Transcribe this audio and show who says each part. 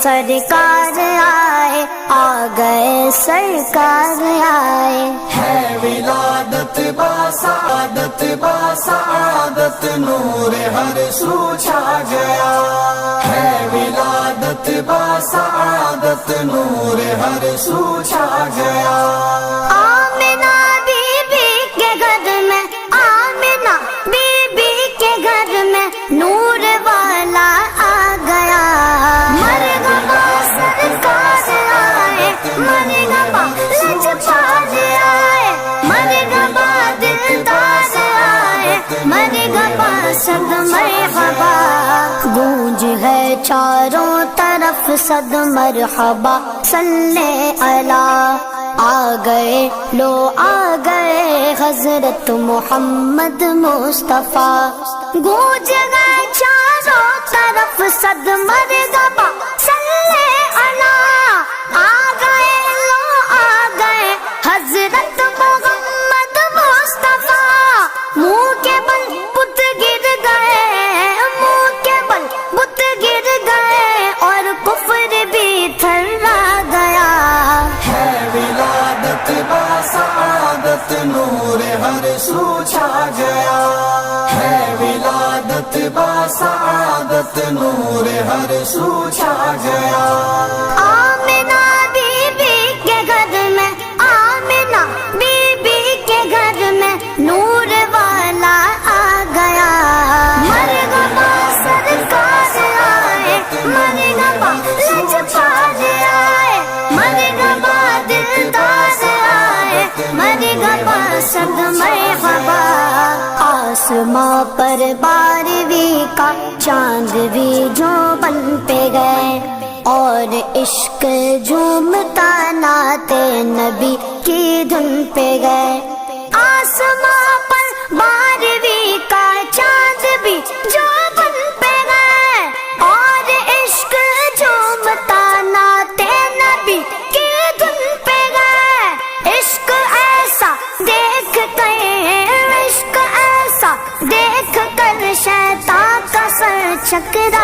Speaker 1: سرکار آئے، آ گئے سرکار آئے۔
Speaker 2: ہے ولادت با سعادت، نور ہر سو چھا گیا۔ ہے ولادت با سعادت، نور ہر سو چھا گیا۔
Speaker 1: آمنہ بی بی کے گھر میں، آمنہ بی بی کے گھر میں نور والا آ گیا۔ مرحبا سرکار آئے، مرحبا لجپال آئے، مرحبا دلدار آئے، مرحبا صد مرحبا۔ گونج ہے چاروں طرف صد مرحبا، صلی علی۔ آ گئے لو آ گئے حضرت محمد مصطفیٰ، گونج گئے چاروں طرف صد مرحبا، صلی علی۔ آ گئے لو آ گئے حضرت محمد مصطفیٰ، منہ کے بل بت گر گئے، منہ کے بل بت گر گئے اور کفر بھی تھرا گیا۔
Speaker 2: ہے ولادت با سعادت، نور ہر سو چھا گیا۔ ہے ولادت با سعادت، نور ہر سو چھا گیا۔
Speaker 1: آمنہ بی بی کے گھر میں، آمنہ بی بی کے گھر میں نور والا آ گیا۔ مرحبا سرکار آئے، مرحبا لجپال آئے، مرحبا دلدار آئے، مرحبا صد مرحبا۔ آسماں پر 12ویں کا چاند بھی جو بن پہ گئے، اور عشق جھومتا نعت نبی کی دھن پہ گئے۔ آسماں پر 12ویں کا چاند بھی جو بن پہ گئے، اور عشق جھومتا نعت نبی کی دھن پہ گئے۔ عشق ایسا دیکھ کر، عشق ایسا دیکھ کر شیطان کا سر چکرا